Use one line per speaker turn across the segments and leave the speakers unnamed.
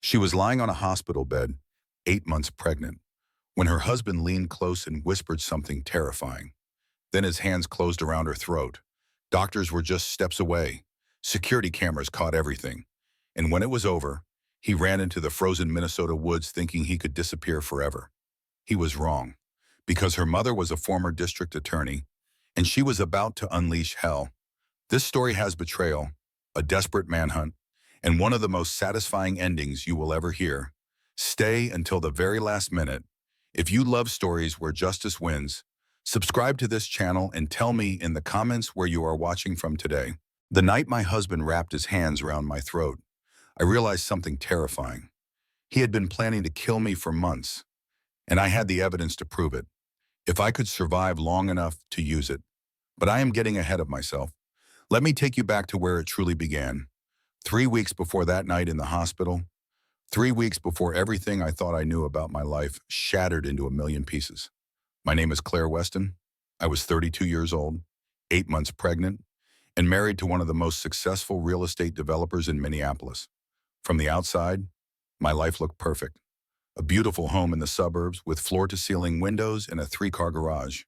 She was lying on a hospital bed, 8 months pregnant, when her husband leaned close and whispered something terrifying. Then his hands closed around her throat. Doctors were just steps away. Security cameras caught everything. And when it was over, he ran into the frozen Minnesota woods thinking he could disappear forever. He was wrong, because her mother was a former district attorney, and she was about to unleash hell. This story has betrayal, a desperate manhunt, and one of the most satisfying endings you will ever hear. Stay until the very last minute. If you love stories where justice wins, subscribe to this channel and tell me in the comments where you are watching from today. The night my husband wrapped his hands around my throat, I realized something terrifying. He had been planning to kill me for months, and I had the evidence to prove it, if I could survive long enough to use it. But I am getting ahead of myself. Let me take you back to where it truly began. 3 weeks before that night in the hospital, 3 weeks before everything I thought I knew about my life shattered into a million pieces. My name is Claire Weston. I was 32 years old, 8 months pregnant, and married to one of the most successful real estate developers in Minneapolis. From the outside, my life looked perfect. A beautiful home in the suburbs with floor-to-ceiling windows and a 3-car garage.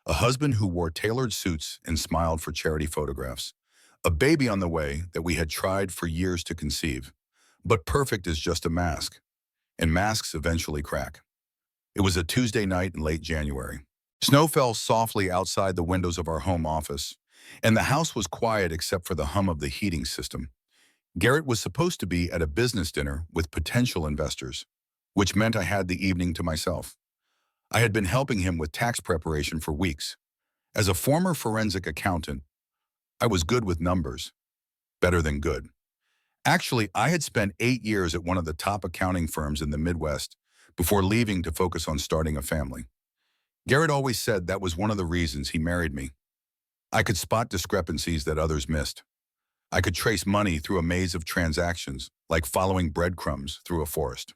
A husband who wore tailored suits and smiled for charity photographs. A baby on the way that we had tried for years to conceive. But perfect is just a mask, and masks eventually crack. It was a Tuesday night in late January. Snow fell softly outside the windows of our home office, and the house was quiet except for the hum of the heating system. Garrett was supposed to be at a business dinner with potential investors, which meant I had the evening to myself. I had been helping him with tax preparation for weeks. As a former forensic accountant, I was good with numbers, better than good. Actually, I had spent 8 years at one of the top accounting firms in the Midwest before leaving to focus on starting a family. Garrett always said that was one of the reasons he married me. I could spot discrepancies that others missed. I could trace money through a maze of transactions, like following breadcrumbs through a forest.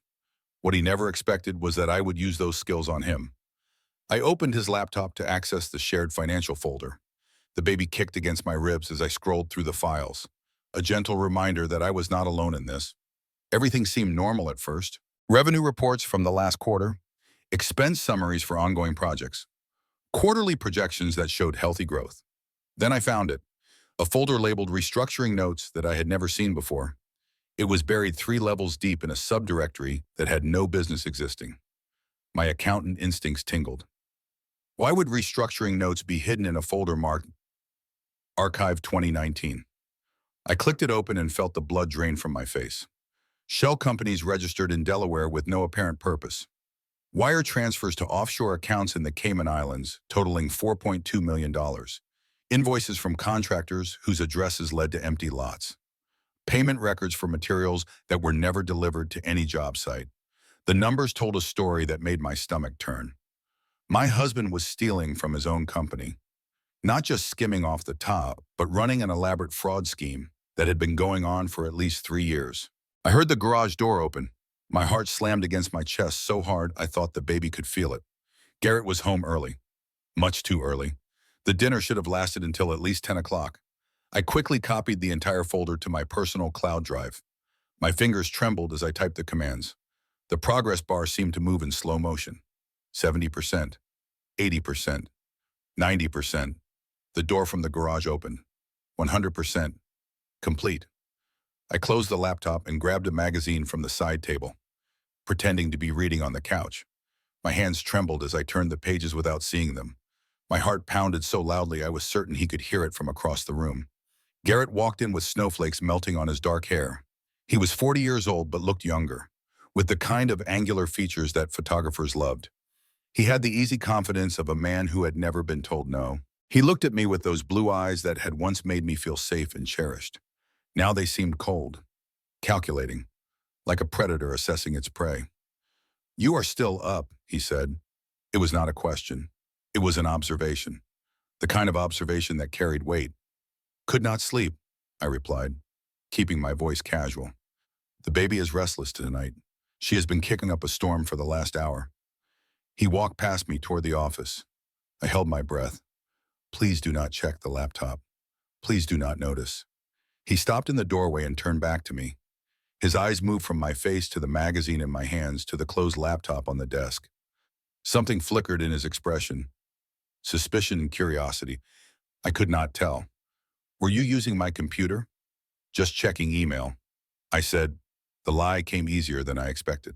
What he never expected was that I would use those skills on him. I opened his laptop to access the shared financial folder. The baby kicked against my ribs as I scrolled through the files. A gentle reminder that I was not alone in this. Everything seemed normal at first. Revenue reports from the last quarter, expense summaries for ongoing projects, quarterly projections that showed healthy growth. Then I found it, a folder labeled restructuring notes that I had never seen before. It was buried 3 levels deep in a subdirectory that had no business existing. My accountant instincts tingled. Why would restructuring notes be hidden in a folder marked Archive 2019? I clicked it open and felt the blood drain from my face. Shell companies registered in Delaware with no apparent purpose. Wire transfers to offshore accounts in the Cayman Islands, totaling $4.2 million. Invoices from contractors whose addresses led to empty lots. Payment records for materials that were never delivered to any job site. The numbers told a story that made my stomach turn. My husband was stealing from his own company. Not just skimming off the top, but running an elaborate fraud scheme that had been going on for at least 3 years. I heard the garage door open. My heart slammed against my chest so hard I thought the baby could feel it. Garrett was home early. Much too early. The dinner should have lasted until at least 10 o'clock. I quickly copied the entire folder to my personal cloud drive. My fingers trembled as I typed the commands. The progress bar seemed to move in slow motion. 70%, 80%, 90%. The door from the garage opened. 100%. Complete. I closed the laptop and grabbed a magazine from the side table, pretending to be reading on the couch. My hands trembled as I turned the pages without seeing them. My heart pounded so loudly I was certain he could hear it from across the room. Garrett walked in with snowflakes melting on his dark hair. He was 40 years old but looked younger, with the kind of angular features that photographers loved. He had the easy confidence of a man who had never been told no. He looked at me with those blue eyes that had once made me feel safe and cherished. Now they seemed cold, calculating, like a predator assessing its prey. "You are still up," he said. It was not a question. It was an observation. The kind of observation that carried weight. "Could not sleep," I replied, keeping my voice casual. "The baby is restless tonight. She has been kicking up a storm for the last hour." He walked past me toward the office. I held my breath. "Please do not check the laptop. Please do not notice." He stopped in the doorway and turned back to me. His eyes moved from my face to the magazine in my hands to the closed laptop on the desk. Something flickered in his expression. Suspicion and curiosity. I could not tell. Were you using my computer? Just checking email. I said. The lie came easier than I expected.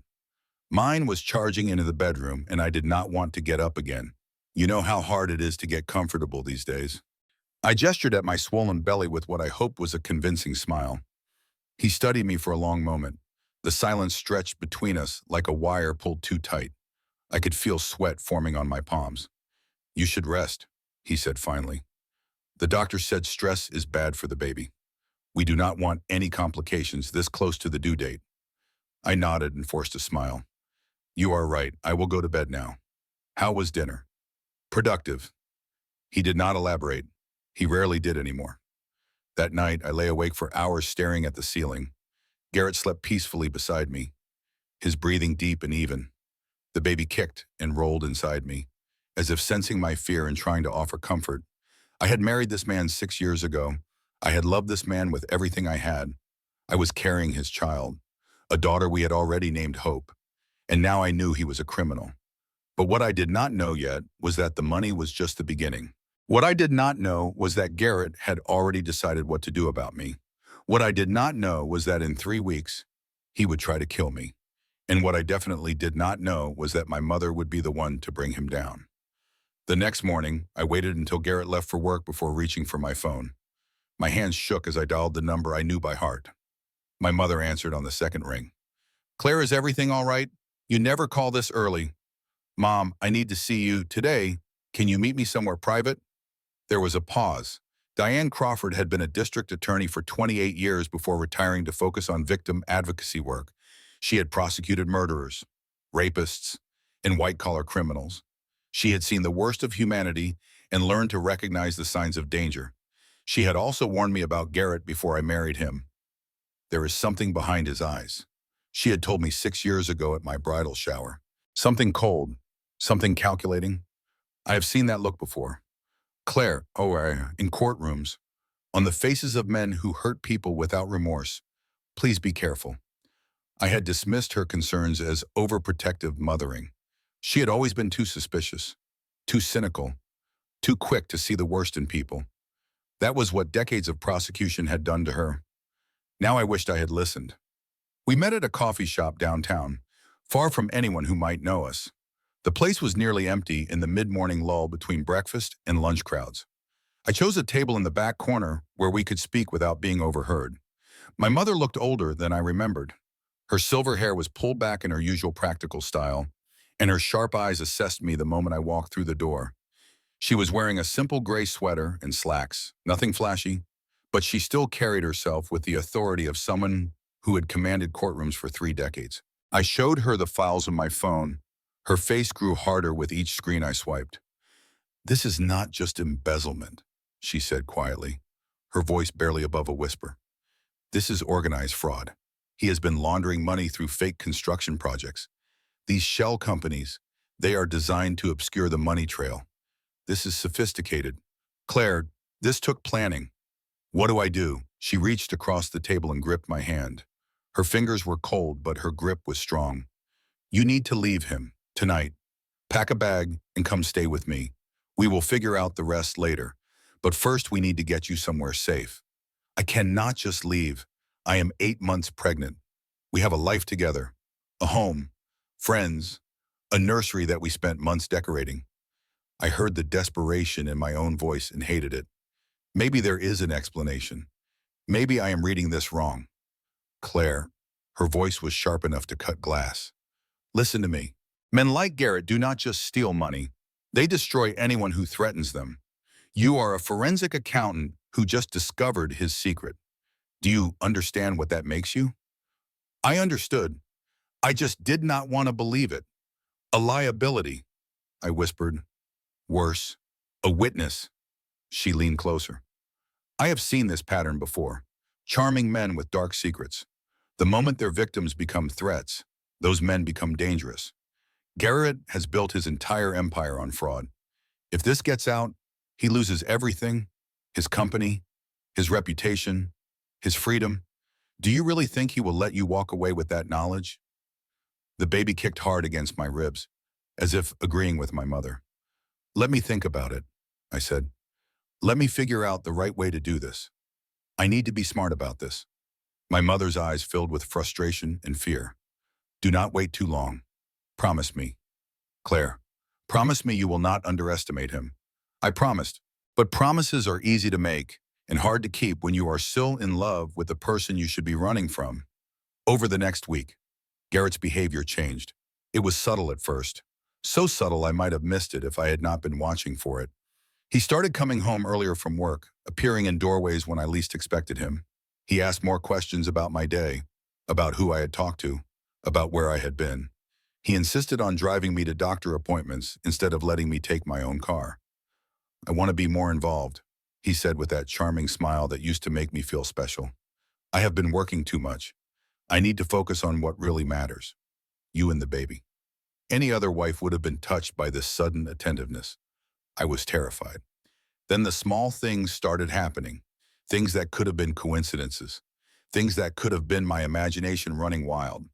Mine was charging into the bedroom, and I did not want to get up again. You know how hard it is to get comfortable these days. I gestured at my swollen belly with what I hoped was a convincing smile. He studied me for a long moment. The silence stretched between us like a wire pulled too tight. I could feel sweat forming on my palms. You should rest, he said finally. The doctor said stress is bad for the baby. We do not want any complications this close to the due date. I nodded and forced a smile. You are right. I will go to bed now. How was dinner? Productive. He did not elaborate. He rarely did anymore. That night, I lay awake for hours staring at the ceiling. Garrett slept peacefully beside me, his breathing deep and even. The baby kicked and rolled inside me, as if sensing my fear and trying to offer comfort. I had married this man 6 years ago. I had loved this man with everything I had. I was carrying his child, a daughter we had already named Hope, and now I knew he was a criminal. But what I did not know yet was that the money was just the beginning. What I did not know was that Garrett had already decided what to do about me. What I did not know was that in 3 weeks, he would try to kill me. And what I definitely did not know was that my mother would be the one to bring him down. The next morning, I waited until Garrett left for work before reaching for my phone. My hands shook as I dialed the number I knew by heart. My mother answered on the second ring. Claire, is everything all right? You never call this early. Mom, I need to see you today. Can you meet me somewhere private? There was a pause. Diane Crawford had been a district attorney for 28 years before retiring to focus on victim advocacy work. She had prosecuted murderers, rapists, and white-collar criminals. She had seen the worst of humanity and learned to recognize the signs of danger. She had also warned me about Garrett before I married him. There is something behind his eyes. She had told me 6 years ago at my bridal shower. Something cold, something calculating. I have seen that look before. Claire, in courtrooms, on the faces of men who hurt people without remorse. Please be careful. I had dismissed her concerns as overprotective mothering. She had always been too suspicious, too cynical, too quick to see the worst in people. That was what decades of prosecution had done to her. Now I wished I had listened. We met at a coffee shop downtown, far from anyone who might know us. The place was nearly empty in the mid-morning lull between breakfast and lunch crowds. I chose a table in the back corner where we could speak without being overheard. My mother looked older than I remembered. Her silver hair was pulled back in her usual practical style, and her sharp eyes assessed me the moment I walked through the door. She was wearing a simple gray sweater and slacks, nothing flashy, but she still carried herself with the authority of someone who had commanded courtrooms for 3 decades. I showed her the files on my phone. Her face grew harder with each screen I swiped. This is not just embezzlement, she said quietly, her voice barely above a whisper. This is organized fraud. He has been laundering money through fake construction projects. These shell companies, they are designed to obscure the money trail. This is sophisticated. Claire, this took planning. What do I do? She reached across the table and gripped my hand. Her fingers were cold, but her grip was strong. You need to leave him, tonight. Pack a bag and come stay with me. We will figure out the rest later. But first we need to get you somewhere safe. I cannot just leave. I am 8 months pregnant. We have a life together, a home, friends, a nursery that we spent months decorating. I heard the desperation in my own voice and hated it. Maybe there is an explanation. Maybe I am reading this wrong. Claire, her voice was sharp enough to cut glass. Listen to me. Men like Garrett do not just steal money. They destroy anyone who threatens them. You are a forensic accountant who just discovered his secret. Do you understand what that makes you? I understood. I just did not want to believe it. A liability, I whispered. Worse, a witness. She leaned closer. I have seen this pattern before. Charming men with dark secrets. The moment their victims become threats, those men become dangerous. Garrett has built his entire empire on fraud. If this gets out, he loses everything, his company, his reputation, his freedom. Do you really think he will let you walk away with that knowledge? The baby kicked hard against my ribs, as if agreeing with my mother. Let me think about it, I said. Let me figure out the right way to do this. I need to be smart about this. My mother's eyes filled with frustration and fear. Do not wait too long. Promise me. Claire, promise me you will not underestimate him. I promised, but promises are easy to make and hard to keep when you are still in love with the person you should be running from. Over the next week, Garrett's behavior changed. It was subtle at first. So subtle I might have missed it if I had not been watching for it. He started coming home earlier from work, appearing in doorways when I least expected him. He asked more questions about my day, about who I had talked to, about where I had been. He insisted on driving me to doctor appointments instead of letting me take my own car. I want to be more involved, he said with that charming smile that used to make me feel special. I have been working too much. I need to focus on what really matters. You and the baby. Any other wife would have been touched by this sudden attentiveness. I was terrified. Then the small things started happening. Things that could have been coincidences. Things that could have been my imagination running wild.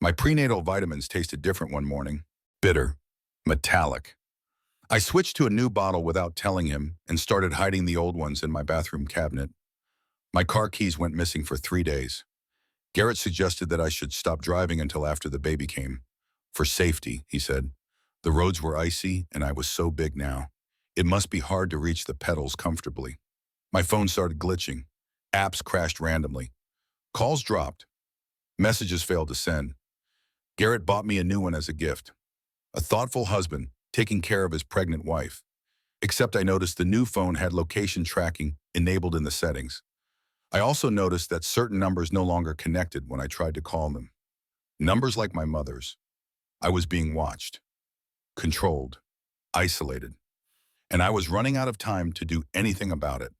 My prenatal vitamins tasted different one morning. Bitter. Metallic. I switched to a new bottle without telling him and started hiding the old ones in my bathroom cabinet. My car keys went missing for 3 days. Garrett suggested that I should stop driving until after the baby came. For safety, he said. The roads were icy and I was so big now. It must be hard to reach the pedals comfortably. My phone started glitching. Apps crashed randomly. Calls dropped. Messages failed to send. Garrett bought me a new one as a gift. A thoughtful husband, taking care of his pregnant wife. Except I noticed the new phone had location tracking enabled in the settings. I also noticed that certain numbers no longer connected when I tried to call them. Numbers like my mother's. I was being watched, controlled, isolated, and I was running out of time to do anything about it.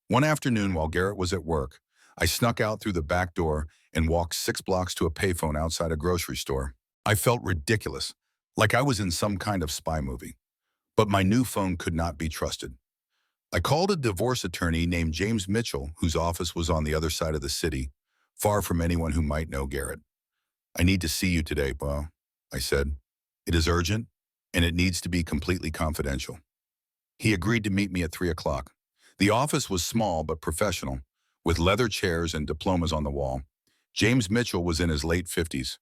One afternoon while Garrett was at work, I snuck out through the back door and walked 6 blocks to a payphone outside a grocery store. I felt ridiculous, like I was in some kind of spy movie. But my new phone could not be trusted. I called a divorce attorney named James Mitchell, whose office was on the other side of the city, far from anyone who might know Garrett. I need to see you today, Bo, I said. It is urgent, and it needs to be completely confidential. He agreed to meet me at 3 o'clock. The office was small but professional, with leather chairs and diplomas on the wall. James Mitchell was in his late 50s,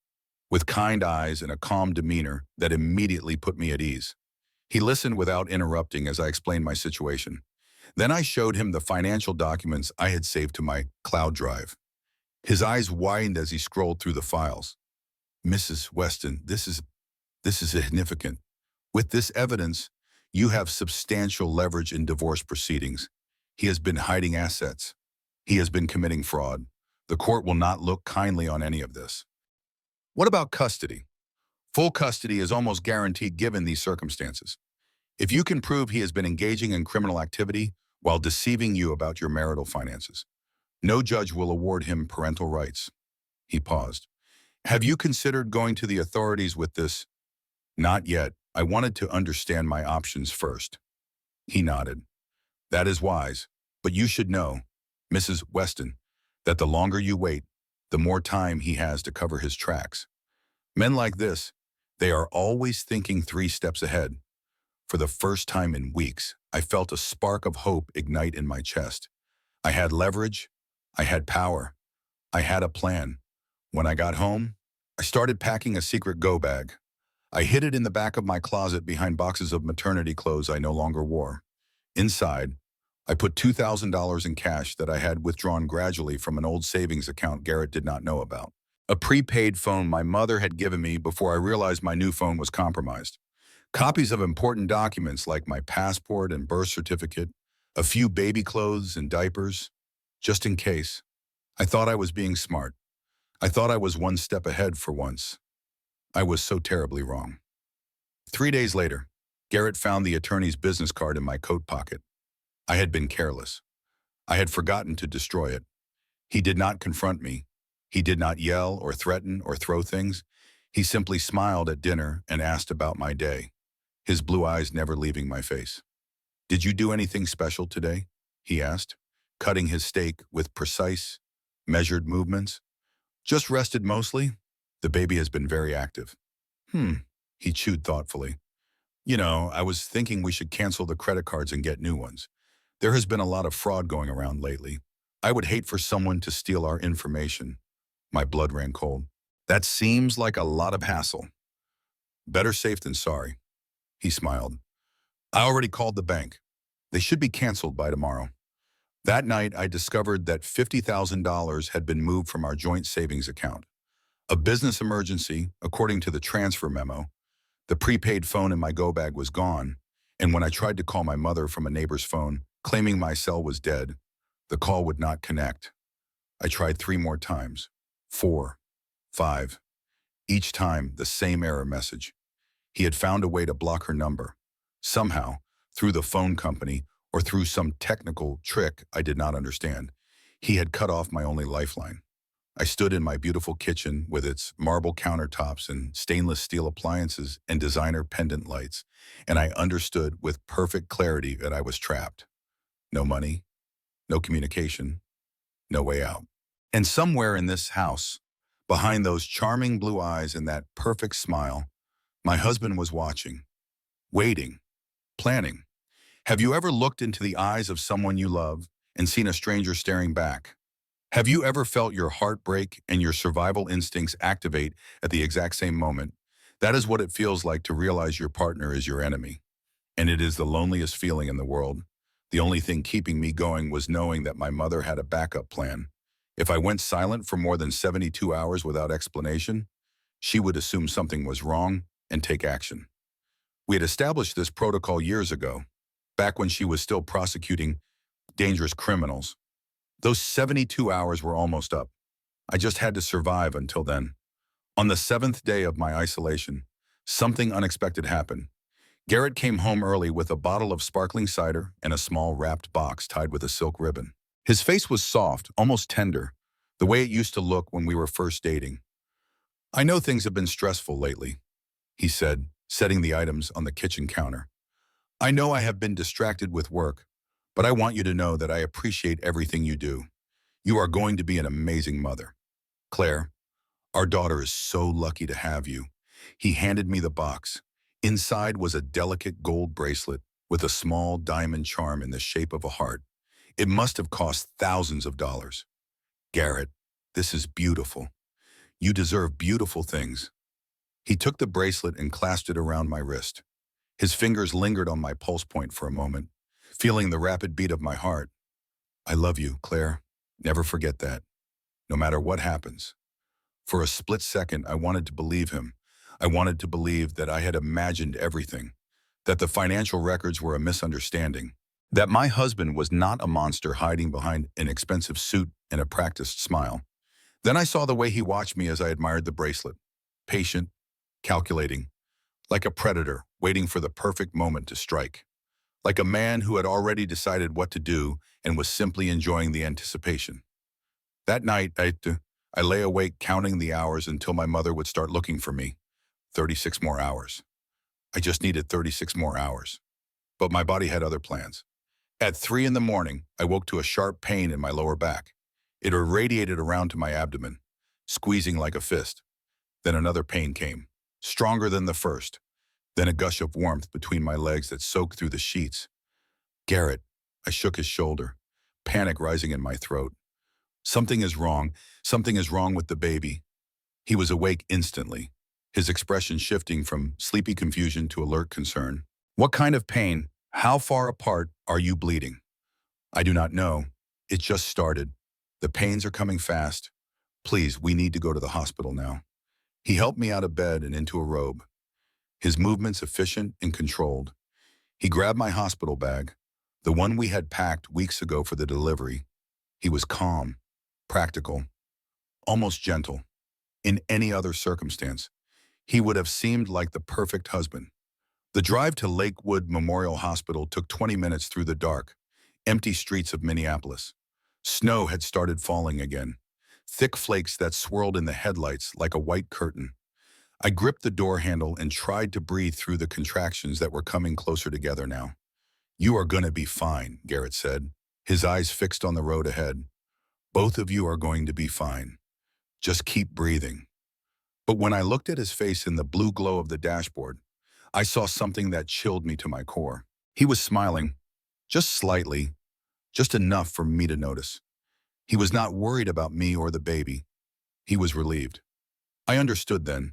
with kind eyes and a calm demeanor that immediately put me at ease. He listened without interrupting as I explained my situation. Then I showed him the financial documents I had saved to my cloud drive. His eyes widened as he scrolled through the files. Mrs. Weston, this is significant. With this evidence, you have substantial leverage in divorce proceedings. He has been hiding assets. He has been committing fraud. The court will not look kindly on any of this. What about custody? Full custody is almost guaranteed given these circumstances. If you can prove he has been engaging in criminal activity while deceiving you about your marital finances, no judge will award him parental rights. He paused. Have you considered going to the authorities with this? Not yet. I wanted to understand my options first. He nodded. That is wise, but you should know, Mrs. Weston, that the longer you wait, the more time he has to cover his tracks. Men like this, they are always thinking 3 steps ahead. For the first time in weeks, I felt a spark of hope ignite in my chest. I had leverage, I had power, I had a plan. When I got home, I started packing a secret go bag. I hid it in the back of my closet behind boxes of maternity clothes I no longer wore. Inside, I put $2,000 in cash that I had withdrawn gradually from an old savings account Garrett did not know about. A prepaid phone my mother had given me before I realized my new phone was compromised. Copies of important documents like my passport and birth certificate, a few baby clothes and diapers, just in case. I thought I was being smart. I thought I was one step ahead for once. I was so terribly wrong. 3 days later, Garrett found the attorney's business card in my coat pocket. I had been careless. I had forgotten to destroy it. He did not confront me. He did not yell or threaten or throw things. He simply smiled at dinner and asked about my day, his blue eyes never leaving my face. Did you do anything special today? He asked, cutting his steak with precise, Measured movements? Just rested mostly? The baby has been very active. Hmm, he chewed thoughtfully. I was thinking we should cancel the credit cards and get new ones. There has been a lot of fraud going around lately. I would hate for someone to steal our information. My blood ran cold. That seems like a lot of hassle. Better safe than sorry. He smiled. I already called the bank. They should be canceled by tomorrow. That night, I discovered that $50,000 had been moved from our joint savings account. A business emergency, according to the transfer memo. The prepaid phone in my go bag was gone, and when I tried to call my mother from a neighbor's phone, claiming my cell was dead, the call would not connect. I tried 3 more times. 4, 5. Each time, the same error message. He had found a way to block her number. Somehow, through the phone company or through some technical trick I did not understand, he had cut off my only lifeline. I stood in my beautiful kitchen with its marble countertops and stainless steel appliances and designer pendant lights, and I understood with perfect clarity that I was trapped. No money, no communication, no way out. And somewhere in this house, behind those charming blue eyes and that perfect smile, my husband was watching, waiting, planning. Have you ever looked into the eyes of someone you love and seen a stranger staring back? Have you ever felt your heart break and your survival instincts activate at the exact same moment? That is what it feels like to realize your partner is your enemy. And it is the loneliest feeling in the world. The only thing keeping me going was knowing that my mother had a backup plan. If I went silent for more than 72 hours without explanation, she would assume something was wrong and take action. We had established this protocol years ago, back when she was still prosecuting dangerous criminals. Those 72 hours were almost up. I just had to survive until then. On the 7th day of my isolation, something unexpected happened. Garrett came home early with a bottle of sparkling cider and a small wrapped box tied with a silk ribbon. His face was soft, almost tender, the way it used to look when we were first dating. I know things have been stressful lately, he said, setting the items on the kitchen counter. I know I have been distracted with work, but I want you to know that I appreciate everything you do. You are going to be an amazing mother. Claire, our daughter is so lucky to have you. He handed me the box. Inside was a delicate gold bracelet with a small diamond charm in the shape of a heart. It must have cost thousands of dollars. Garrett, this is beautiful. You deserve beautiful things. He took the bracelet and clasped it around my wrist. His fingers lingered on my pulse point for a moment, feeling the rapid beat of my heart. I love you, Claire. Never forget that, no matter what happens. For a split second, I wanted to believe him. I wanted to believe that I had imagined everything, that the financial records were a misunderstanding, that my husband was not a monster hiding behind an expensive suit and a practiced smile. Then I saw the way he watched me as I admired the bracelet, patient, calculating, like a predator waiting for the perfect moment to strike, like a man who had already decided what to do and was simply enjoying the anticipation. That night, I lay awake counting the hours until my mother would start looking for me. 36 more hours. I just needed 36 more hours. But my body had other plans. At 3 in the morning, I woke to a sharp pain in my lower back. It irradiated around to my abdomen, squeezing like a fist. Then another pain came, stronger than the first. Then a gush of warmth between my legs that soaked through the sheets. Garrett, I shook his shoulder, panic rising in my throat. Something is wrong. Something is wrong with the baby. He was awake instantly, his expression shifting from sleepy confusion to alert concern. What kind of pain? How far apart are you bleeding? I do not know. It just started. The pains are coming fast. Please, we need to go to the hospital now. He helped me out of bed and into a robe, his movements efficient and controlled. He grabbed my hospital bag, the one we had packed weeks ago for the delivery. He was calm, practical, almost gentle. In any other circumstance, he would have seemed like the perfect husband. The drive to Lakewood Memorial Hospital took 20 minutes through the dark, empty streets of Minneapolis. Snow had started falling again, thick flakes that swirled in the headlights like a white curtain. I gripped the door handle and tried to breathe through the contractions that were coming closer together now. You are gonna be fine, Garrett said, his eyes fixed on the road ahead. Both of you are going to be fine. Just keep breathing. But when I looked at his face in the blue glow of the dashboard, I saw something that chilled me to my core. He was smiling, just slightly, just enough for me to notice. He was not worried about me or the baby. He was relieved. I understood then,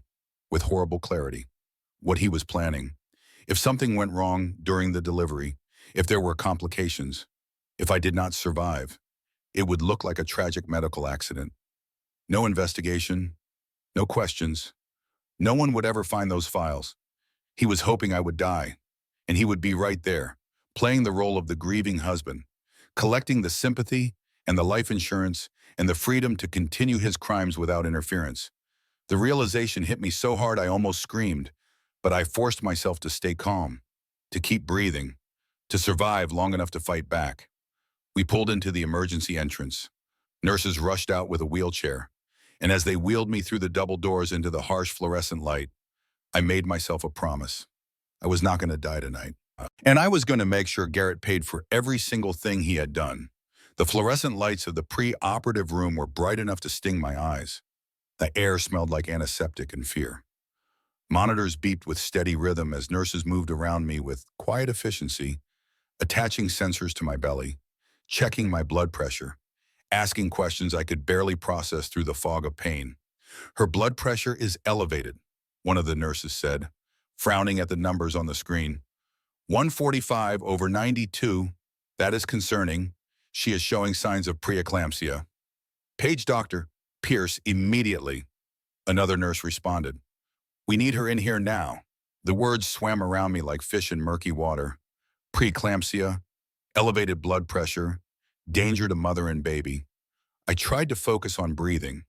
with horrible clarity, what he was planning. If something went wrong during the delivery, if there were complications, if I did not survive, it would look like a tragic medical accident. No investigation, no questions. No one would ever find those files. He was hoping I would die, and he would be right there, playing the role of the grieving husband, collecting the sympathy and the life insurance and the freedom to continue his crimes without interference. The realization hit me so hard I almost screamed, but I forced myself to stay calm, to keep breathing, to survive long enough to fight back. We pulled into the emergency entrance. Nurses rushed out with a wheelchair, and as they wheeled me through the double doors into the harsh fluorescent light, I made myself a promise. I was not going to die tonight. And I was going to make sure Garrett paid for every single thing he had done. The fluorescent lights of the pre-operative room were bright enough to sting my eyes. The air smelled like antiseptic and fear. Monitors beeped with steady rhythm as nurses moved around me with quiet efficiency, attaching sensors to my belly, checking my blood pressure, asking questions I could barely process through the fog of pain. "Her blood pressure is elevated," one of the nurses said, frowning at the numbers on the screen. 145 over 92. That is concerning. She is showing signs of preeclampsia. "Page Dr. Pierce immediately," another nurse responded. "We need her in here now." The words swam around me like fish in murky water. Preeclampsia, elevated blood pressure, danger to mother and baby. I tried to focus on breathing,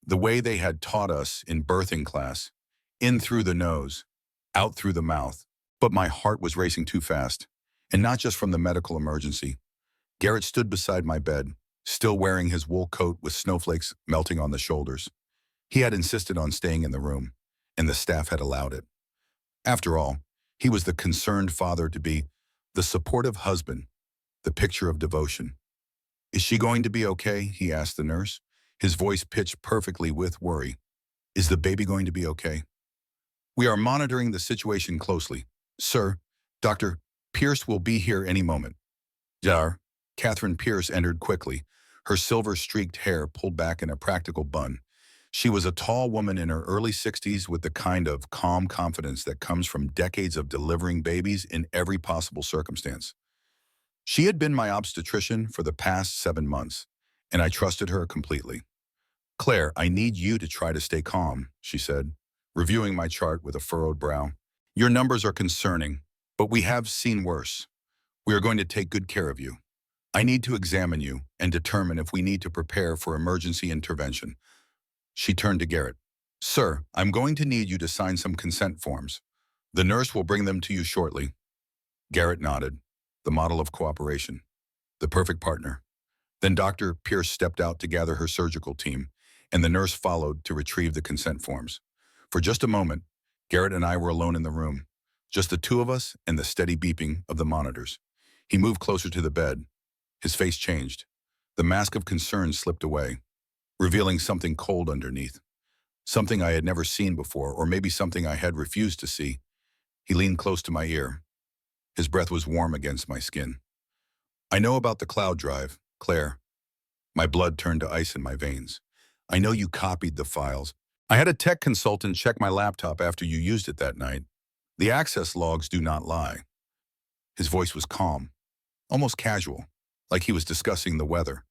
the way they had taught us in birthing class, in through the nose, out through the mouth. But my heart was racing too fast, and not just from the medical emergency. Garrett stood beside my bed, still wearing his wool coat with snowflakes melting on the shoulders. He had insisted on staying in the room, and the staff had allowed it. After all, he was the concerned father-to-be, the supportive husband, the picture of devotion. "Is she going to be okay?" he asked the nurse, his voice pitched perfectly with worry. "Is the baby going to be okay?" "We are monitoring the situation closely. Sir, Dr. Pierce will be here any moment." Jar. Catherine Pierce entered quickly, her silver-streaked hair pulled back in a practical bun. She was a tall woman in her early 60s with the kind of calm confidence that comes from decades of delivering babies in every possible circumstance. She had been my obstetrician for the past 7 months, and I trusted her completely. "Claire, I need you to try to stay calm," she said, reviewing my chart with a furrowed brow. "Your numbers are concerning, but we have seen worse. We are going to take good care of you. I need to examine you and determine if we need to prepare for emergency intervention." She turned to Garrett. "Sir, I'm going to need you to sign some consent forms. The nurse will bring them to you shortly." Garrett nodded, the model of cooperation, the perfect partner. Then Dr. Pierce stepped out to gather her surgical team, and the nurse followed to retrieve the consent forms. For just a moment, Garrett and I were alone in the room, just the two of us and the steady beeping of the monitors. He moved closer to the bed. His face changed. The mask of concern slipped away, revealing something cold underneath. Something I had never seen before, or maybe something I had refused to see. He leaned close to my ear. His breath was warm against my skin. "I know about the cloud drive, Claire." My blood turned to ice in my veins. "I know you copied the files. I had a tech consultant check my laptop after you used it that night. The access logs do not lie." His voice was calm, almost casual, like he was discussing the weather.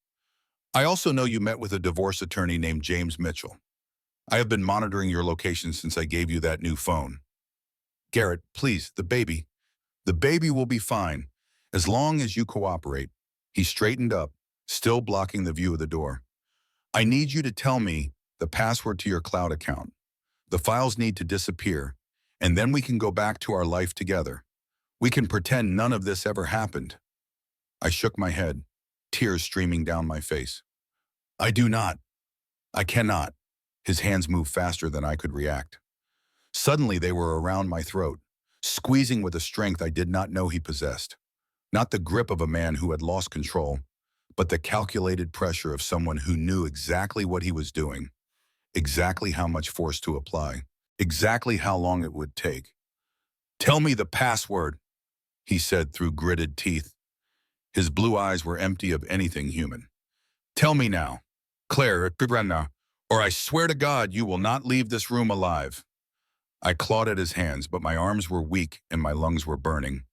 "I also know you met with a divorce attorney named James Mitchell. I have been monitoring your location since I gave you that new phone." "Garrett, please, the baby. The baby will be fine, as long as you cooperate." He straightened up, still blocking the view of the door. "I need you to tell me the password to your cloud account. The files need to disappear, and then we can go back to our life together. We can pretend none of this ever happened." I shook my head, tears streaming down my face. "I do not. I cannot." His hands moved faster than I could react. Suddenly they were around my throat, squeezing with a strength I did not know he possessed. Not the grip of a man who had lost control, but the calculated pressure of someone who knew exactly what he was doing, exactly how much force to apply, exactly how long it would take. "Tell me the password," he said through gritted teeth. His blue eyes were empty of anything human. "Tell me now, Claire, or I swear to God you will not leave this room alive." I clawed at his hands, but my arms were weak and my lungs were burning.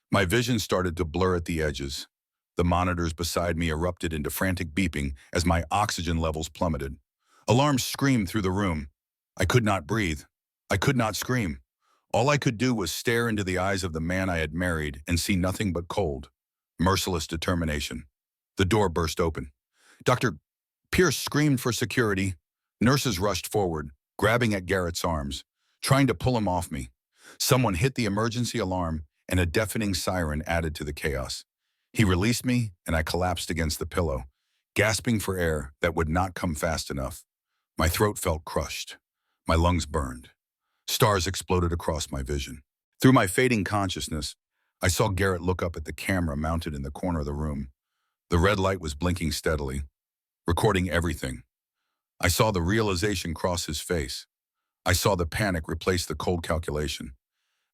My vision started to blur at the edges. The monitors beside me erupted into frantic beeping as my oxygen levels plummeted. Alarms screamed through the room. I could not breathe. I could not scream. All I could do was stare into the eyes of the man I had married and see nothing but cold, merciless determination. The door burst open. Dr. Pierce screamed for security. Nurses rushed forward, grabbing at Garrett's arms, trying to pull him off me. Someone hit the emergency alarm, and a deafening siren added to the chaos. He released me, and I collapsed against the pillow, gasping for air that would not come fast enough. My throat felt crushed. My lungs burned. Stars exploded across my vision. Through my fading consciousness, I saw Garrett look up at the camera mounted in the corner of the room. The red light was blinking steadily, recording everything. I saw the realization cross his face. I saw the panic replace the cold calculation.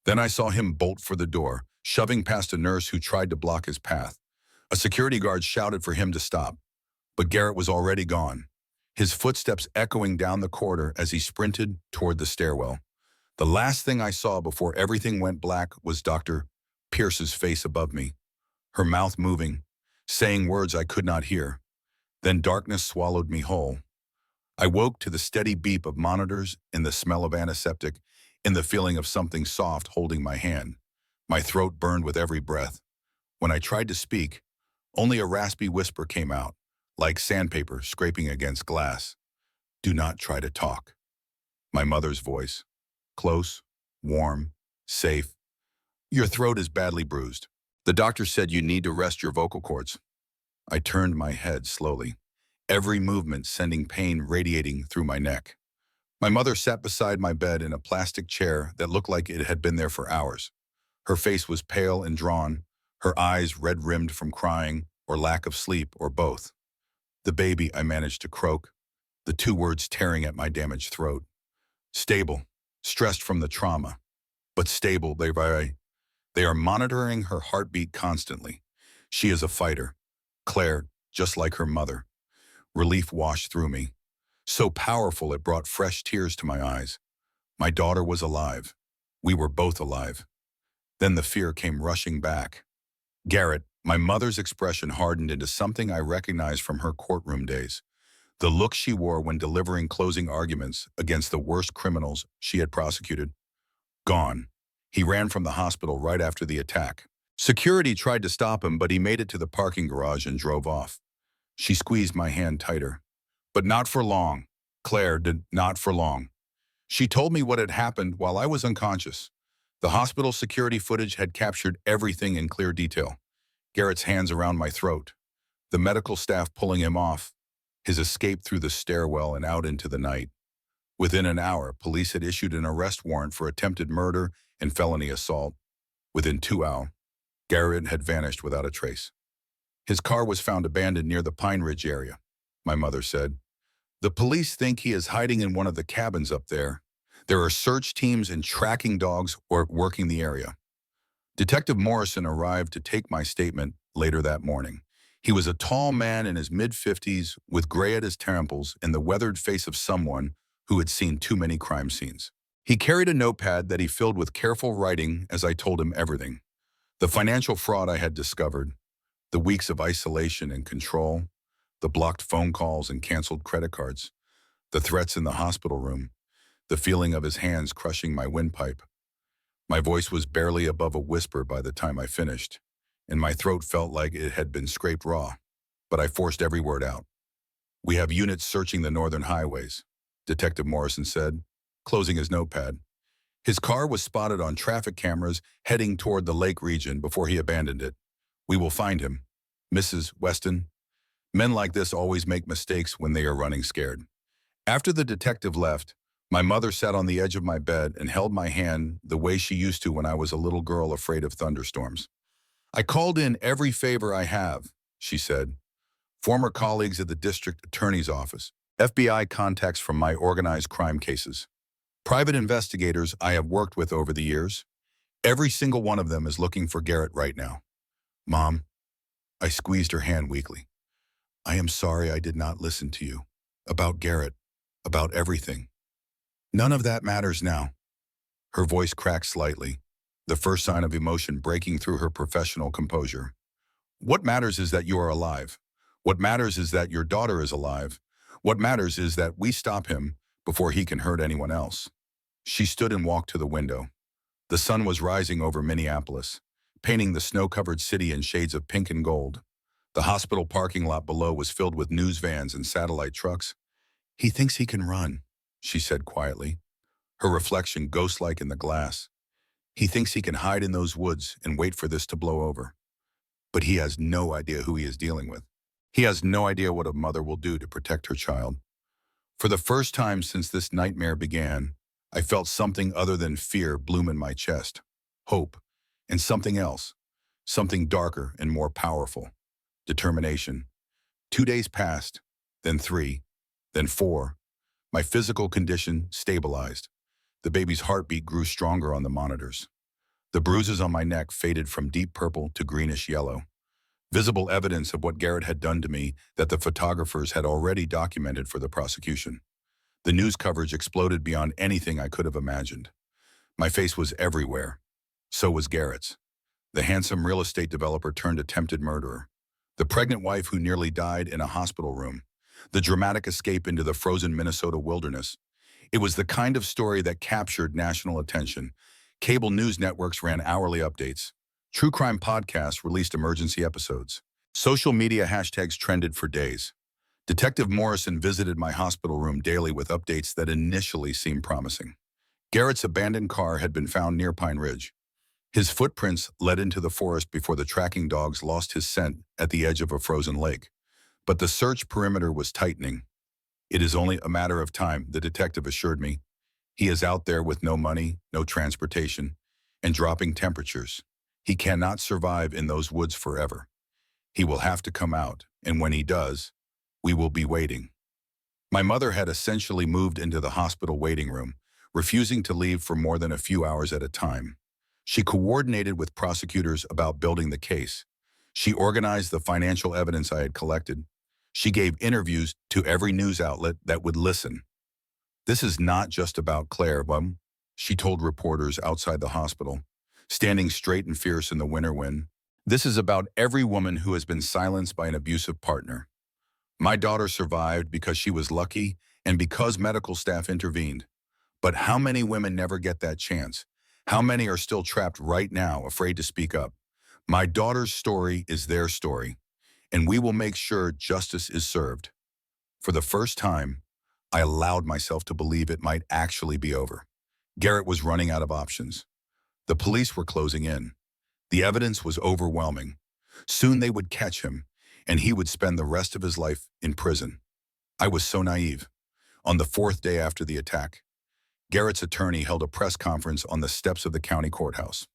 Then I saw him bolt for the door, shoving past a nurse who tried to block his path. A security guard shouted for him to stop, but Garrett was already gone, his footsteps echoing down the corridor as he sprinted toward the stairwell. The last thing I saw before everything went black was Dr. Pierce's face above me, her mouth moving, saying words I could not hear. Then darkness swallowed me whole. I woke to the steady beep of monitors, in the smell of antiseptic, in the feeling of something soft holding my hand. My throat burned with every breath. When I tried to speak, only a raspy whisper came out, like sandpaper scraping against glass. "Do not try to talk." My mother's voice, close, warm, safe. "Your throat is badly bruised. The doctor said you need to rest your vocal cords." I turned my head slowly, every movement sending pain radiating through my neck. My mother sat beside my bed in a plastic chair that looked like it had been there for hours. Her face was pale and drawn, her eyes red-rimmed from crying or lack of sleep or both. "The baby," I managed to croak, the two words tearing at my damaged throat. "Stable, stressed from the trauma, but stable. They are monitoring her heartbeat constantly. She is a fighter. Claire, just like her mother." Relief washed through me, so powerful it brought fresh tears to my eyes. My daughter was alive. We were both alive. Then the fear came rushing back. Garrett, my mother's expression hardened into something I recognized from her courtroom days. The look she wore when delivering closing arguments against the worst criminals she had prosecuted. Gone. He ran from the hospital right after the attack. Security tried to stop him, but he made it to the parking garage and drove off. She squeezed my hand tighter. "But not for long." Claire did not for long. She told me what had happened while I was unconscious. The hospital security footage had captured everything in clear detail. Garrett's hands around my throat, the medical staff pulling him off, his escape through the stairwell and out into the night. Within an hour, police had issued an arrest warrant for attempted murder and felony assault. Within 2 hours, Garrett had vanished without a trace. His car was found abandoned near the Pine Ridge area, my mother said. "The police think he is hiding in one of the cabins up there. There are search teams and tracking dogs working the area." Detective Morrison arrived to take my statement later that morning. He was a tall man in his mid-50s with gray at his temples and the weathered face of someone who had seen too many crime scenes. He carried a notepad that he filled with careful writing as I told him everything. The financial fraud I had discovered, the weeks of isolation and control, the blocked phone calls and canceled credit cards, the threats in the hospital room, the feeling of his hands crushing my windpipe. My voice was barely above a whisper by the time I finished, and my throat felt like it had been scraped raw, but I forced every word out. "We have units searching the northern highways," Detective Morrison said, closing his notepad. His car was spotted on traffic cameras heading toward the lake region before he abandoned it. "We will find him. Mrs. Weston." Men like this always make mistakes when they are running scared. After the detective left, my mother sat on the edge of my bed and held my hand the way she used to when I was a little girl afraid of thunderstorms. "I called in every favor I have," she said. former colleagues at the district attorney's office, FBI contacts from my organized crime cases, private investigators I have worked with over the years. Every single one of them is looking for Garrett right now. Mom, I squeezed her hand weakly. I am sorry I did not listen to you. About Garrett, about everything. None of that matters now. Her voice cracked slightly, the first sign of emotion breaking through her professional composure. What matters is that you are alive. What matters is that your daughter is alive. What matters is that we stop him before he can hurt anyone else. She stood and walked to the window. The sun was rising over Minneapolis, painting the snow-covered city in shades of pink and gold. The hospital parking lot below was filled with news vans and satellite trucks. He thinks he can run, she said quietly, her reflection ghost-like in the glass. He thinks he can hide in those woods and wait for this to blow over. But he has no idea who he is dealing with. He has no idea what a mother will do to protect her child. For the first time since this nightmare began, I felt something other than fear bloom in my chest, hope, and something else, something darker and more powerful, determination. 2 days passed, then 3, then 4. My physical condition stabilized. The baby's heartbeat grew stronger on the monitors. The bruises on my neck faded from deep purple to greenish yellow, visible evidence of what Garrett had done to me that the photographers had already documented for the prosecution. The news coverage exploded beyond anything I could have imagined. My face was everywhere. So was Garrett's. The handsome real estate developer turned attempted murderer. The pregnant wife who nearly died in a hospital room. The dramatic escape into the frozen Minnesota wilderness. It was the kind of story that captured national attention. Cable news networks ran hourly updates. True crime podcasts released emergency episodes. Social media hashtags trended for days. Detective Morrison visited my hospital room daily with updates that initially seemed promising. Garrett's abandoned car had been found near Pine Ridge. His footprints led into the forest before the tracking dogs lost his scent at the edge of a frozen lake. But the search perimeter was tightening. It is only a matter of time, the detective assured me. He is out there with no money, no transportation, and dropping temperatures. He cannot survive in those woods forever. He will have to come out, and when he does, we will be waiting. My mother had essentially moved into the hospital waiting room, refusing to leave for more than a few hours at a time. She coordinated with prosecutors about building the case. She organized the financial evidence I had collected. She gave interviews to every news outlet that would listen. This is not just about Claire, Bum, she told reporters outside the hospital, standing straight and fierce in the winter wind. This is about every woman who has been silenced by an abusive partner. My daughter survived because she was lucky and because medical staff intervened. But how many women never get that chance? How many are still trapped right now, afraid to speak up? My daughter's story is their story, and we will make sure justice is served. For the first time, I allowed myself to believe it might actually be over. Garrett was running out of options. The police were closing in. The evidence was overwhelming. Soon they would catch him, and he would spend the rest of his life in prison. I was so naive. On the 4th day after the attack, Garrett's attorney held a press conference on the steps of the county courthouse.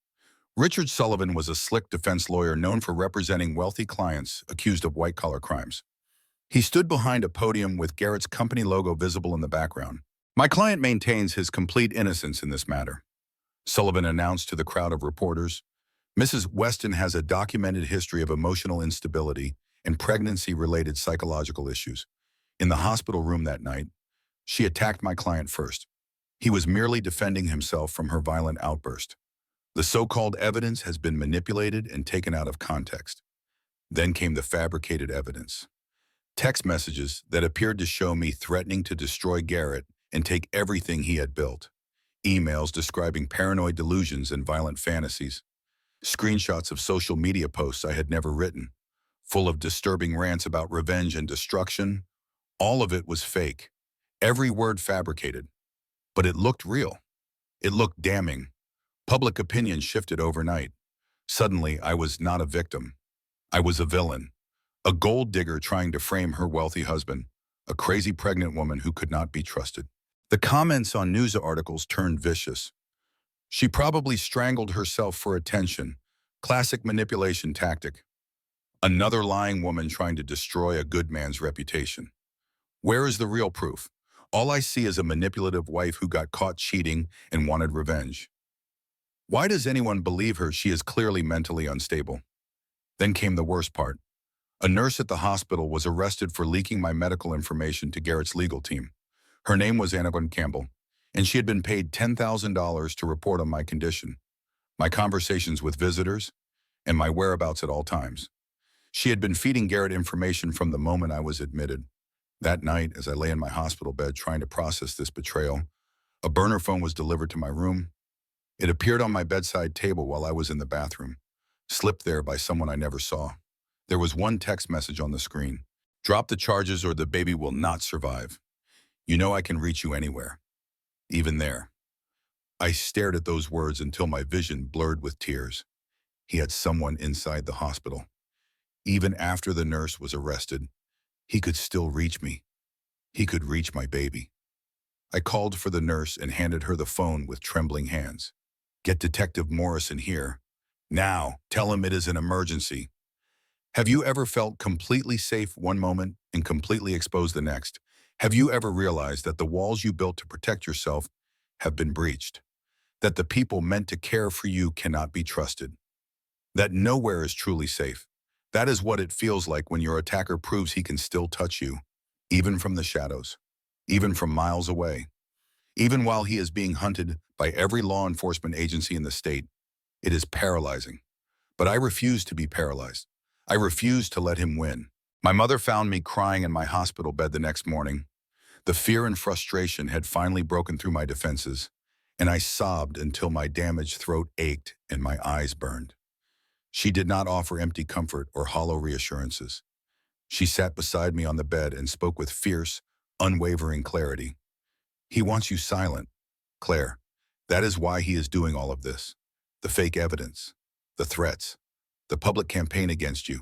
Richard Sullivan was a slick defense lawyer known for representing wealthy clients accused of white-collar crimes. He stood behind a podium with Garrett's company logo visible in the background. My client maintains his complete innocence in this matter, Sullivan announced to the crowd of reporters. Mrs. Weston has a documented history of emotional instability and pregnancy-related psychological issues. In the hospital room that night, she attacked my client first. He was merely defending himself from her violent outburst. The so-called evidence has been manipulated and taken out of context. Then came the fabricated evidence. Text messages that appeared to show me threatening to destroy Garrett and take everything he had built. Emails describing paranoid delusions and violent fantasies. Screenshots of social media posts I had never written, full of disturbing rants about revenge and destruction. All of it was fake. Every word fabricated. But it looked real. It looked damning. Public opinion shifted overnight. Suddenly, I was not a victim. I was a villain. A gold digger trying to frame her wealthy husband. A crazy pregnant woman who could not be trusted. The comments on news articles turned vicious. She probably strangled herself for attention. Classic manipulation tactic. Another lying woman trying to destroy a good man's reputation. Where is the real proof? All I see is a manipulative wife who got caught cheating and wanted revenge. Why does anyone believe her? She is clearly mentally unstable. Then came the worst part. A nurse at the hospital was arrested for leaking my medical information to Garrett's legal team. Her name was Annabelle Campbell, and she had been paid $10,000 to report on my condition, my conversations with visitors, and my whereabouts at all times. She had been feeding Garrett information from the moment I was admitted. That night, as I lay in my hospital bed trying to process this betrayal, a burner phone was delivered to my room. It appeared on my bedside table while I was in the bathroom, slipped there by someone I never saw. There was one text message on the screen. Drop the charges or the baby will not survive. You know I can reach you anywhere, even there. I stared at those words until my vision blurred with tears. He had someone inside the hospital. Even after the nurse was arrested, he could still reach me. He could reach my baby. I called for the nurse and handed her the phone with trembling hands. Get Detective Morrison here. Now, tell him it is an emergency. Have you ever felt completely safe one moment and completely exposed the next? Have you ever realized that the walls you built to protect yourself have been breached? That the people meant to care for you cannot be trusted? That nowhere is truly safe? That is what it feels like when your attacker proves he can still touch you, even from the shadows, even from miles away, even while he is being hunted by every law enforcement agency in the state. It is paralyzing. But I refuse to be paralyzed. I refuse to let him win. My mother found me crying in my hospital bed the next morning. The fear and frustration had finally broken through my defenses, and I sobbed until my damaged throat ached and my eyes burned. She did not offer empty comfort or hollow reassurances. She sat beside me on the bed and spoke with fierce, unwavering clarity. He wants you silent, Claire. That is why he is doing all of this. The fake evidence, the threats, the public campaign against you.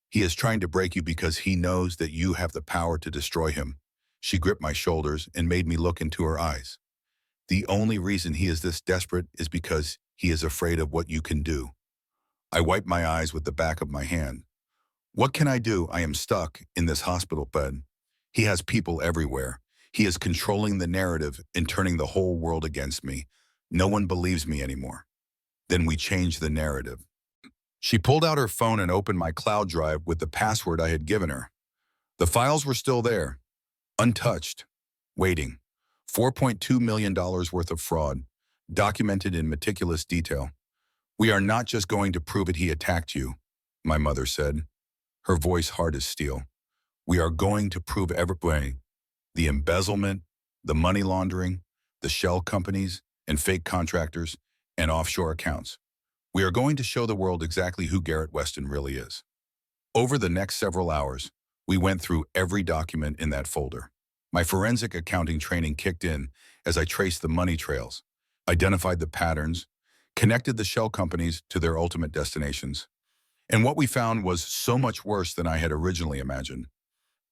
He is trying to break you because he knows that you have the power to destroy him. She gripped my shoulders and made me look into her eyes. The only reason he is this desperate is because he is afraid of what you can do. I wiped my eyes with the back of my hand. What can I do? I am stuck in this hospital bed. He has people everywhere. He is controlling the narrative and turning the whole world against me. No one believes me anymore. Then we changed the narrative. She pulled out her phone and opened my cloud drive with the password I had given her. The files were still there, untouched, waiting. $4.2 million worth of fraud, documented in meticulous detail. We are not just going to prove it he attacked you, my mother said, her voice hard as steel. We are going to prove everything. The embezzlement, the money laundering, the shell companies and fake contractors and offshore accounts. We are going to show the world exactly who Garrett Weston really is. Over the next several hours, we went through every document in that folder. My forensic accounting training kicked in as I traced the money trails, identified the patterns, connected the shell companies to their ultimate destinations. And what we found was so much worse than I had originally imagined.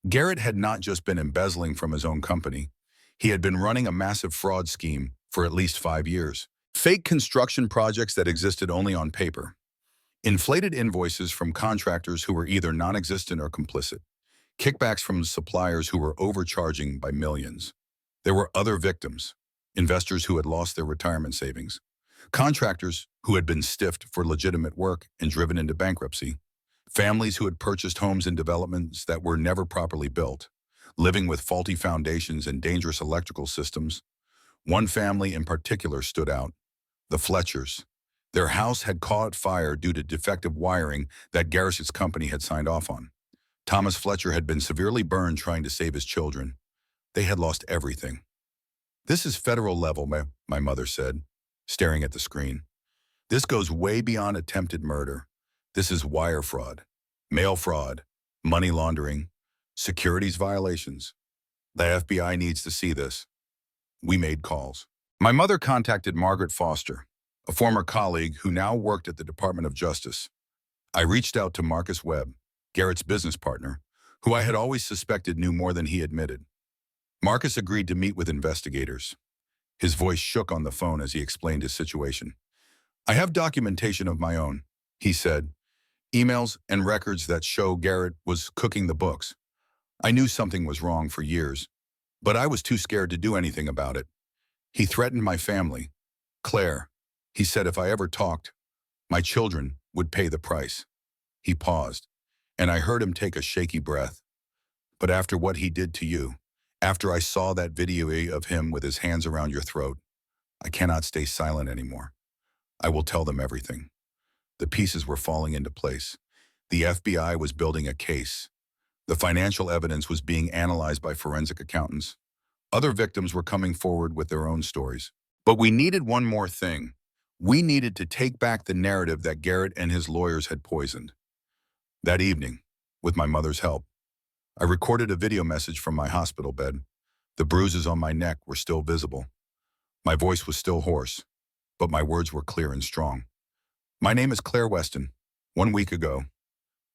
Garrett had not just been embezzling from his own company. He had been running a massive fraud scheme for at least 5 years. Fake construction projects that existed only on paper. Inflated invoices from contractors who were either non-existent or complicit. Kickbacks from suppliers who were overcharging by millions. There were other victims, investors who had lost their retirement savings, contractors who had been stiffed for legitimate work and driven into bankruptcy, families who had purchased homes in developments that were never properly built, living with faulty foundations and dangerous electrical systems. One family in particular stood out, the Fletchers. Their house had caught fire due to defective wiring that Garrett's company had signed off on. Thomas Fletcher had been severely burned trying to save his children. They had lost everything. This is federal level, my mother said, staring at the screen. This goes way beyond attempted murder. This is wire fraud, mail fraud, money laundering, securities violations. The FBI needs to see this. We made calls. My mother contacted Margaret Foster, a former colleague who now worked at the Department of Justice. I reached out to Marcus Webb, Garrett's business partner, who I had always suspected knew more than he admitted. Marcus agreed to meet with investigators. His voice shook on the phone as he explained his situation. I have documentation of my own, he said. emails and records that show Garrett was cooking the books. I knew something was wrong for years, but I was too scared to do anything about it. He threatened my family. Claire, he said if I ever talked, my children would pay the price. He paused, and I heard him take a shaky breath. But after what he did to you, after I saw that video of him with his hands around your throat, I cannot stay silent anymore. I will tell them everything. The pieces were falling into place. The FBI was building a case. The financial evidence was being analyzed by forensic accountants. Other victims were coming forward with their own stories. But we needed one more thing. We needed to take back the narrative that Garrett and his lawyers had poisoned. That evening, with my mother's help, I recorded a video message from my hospital bed. The bruises on my neck were still visible. My voice was still hoarse, but my words were clear and strong. My name is Claire Weston. 1 week ago,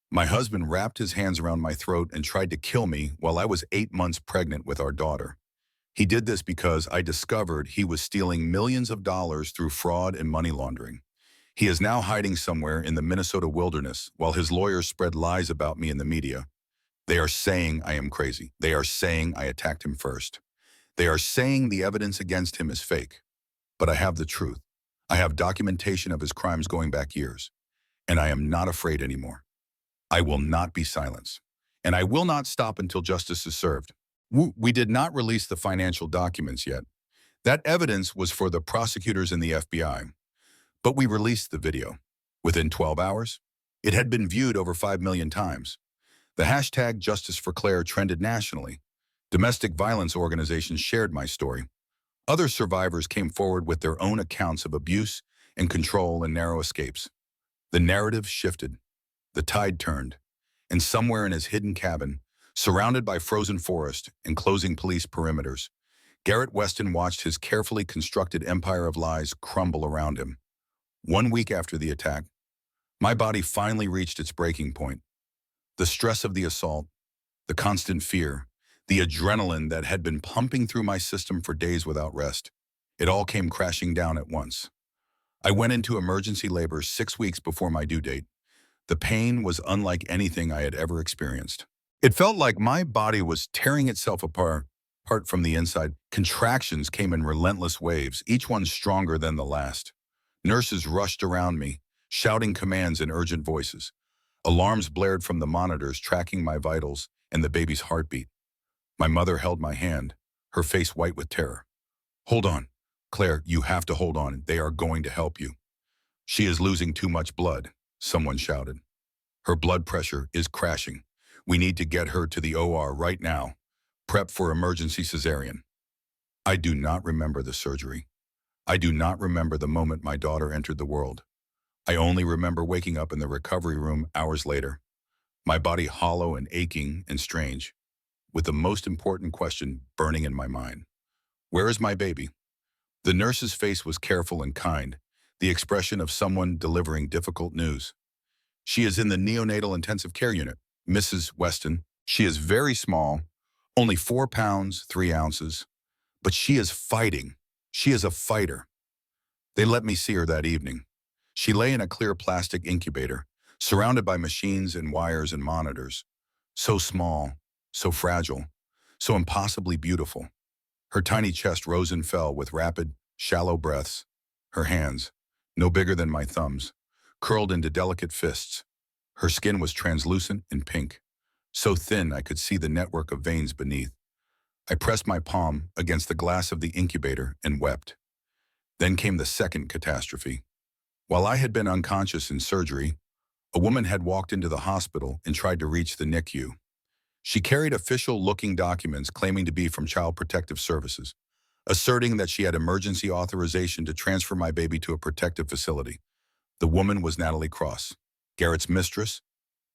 my husband wrapped his hands around my throat and tried to kill me while I was 8 months pregnant with our daughter. He did this because I discovered he was stealing millions of dollars through fraud and money laundering. He is now hiding somewhere in the Minnesota wilderness while his lawyers spread lies about me in the media. They are saying I am crazy. They are saying I attacked him first. They are saying the evidence against him is fake. But I have the truth. I have documentation of his crimes going back years. And I am not afraid anymore. I will not be silenced. And I will not stop until justice is served. We did not release the financial documents yet. That evidence was for the prosecutors and the FBI. But we released the video. Within 12 hours, it had been viewed over 5 million times. The hashtag Justice for Claire trended nationally. Domestic violence organizations shared my story. Other survivors came forward with their own accounts of abuse and control and narrow escapes. The narrative shifted. The tide turned. And somewhere in his hidden cabin, surrounded by frozen forest and closing police perimeters, Garrett Weston watched his carefully constructed empire of lies crumble around him. 1 week after the attack, my body finally reached its breaking point. The stress of the assault, the constant fear, the adrenaline that had been pumping through my system for days without rest, it all came crashing down at once. I went into emergency labor 6 weeks before my due date. The pain was unlike anything I had ever experienced. It felt like my body was tearing itself apart from the inside. Contractions came in relentless waves, each one stronger than the last. Nurses rushed around me, shouting commands in urgent voices. Alarms blared from the monitors tracking my vitals and the baby's heartbeat. My mother held my hand, her face white with terror. "Hold on, Claire, you have to hold on. They are going to help you." "She is losing too much blood," someone shouted. "Her blood pressure is crashing. We need to get her to the OR right now. Prep for emergency cesarean." I do not remember the surgery. I do not remember the moment my daughter entered the world. I only remember waking up in the recovery room hours later, my body hollow and aching and strange, with the most important question burning in my mind. Where is my baby? The nurse's face was careful and kind, the expression of someone delivering difficult news. "She is in the neonatal intensive care unit, Mrs. Weston. She is very small, only 4 pounds, 3 ounces, but she is fighting. She is a fighter." They let me see her that evening. She lay in a clear plastic incubator, surrounded by machines and wires and monitors. So small, so fragile, so impossibly beautiful. Her tiny chest rose and fell with rapid, shallow breaths. Her hands, no bigger than my thumbs, curled into delicate fists. Her skin was translucent and pink, so thin I could see the network of veins beneath. I pressed my palm against the glass of the incubator and wept. Then came the second catastrophe. While I had been unconscious in surgery, a woman had walked into the hospital and tried to reach the NICU. She carried official-looking documents claiming to be from Child Protective Services, asserting that she had emergency authorization to transfer my baby to a protective facility. The woman was Natalie Cross, Garrett's mistress,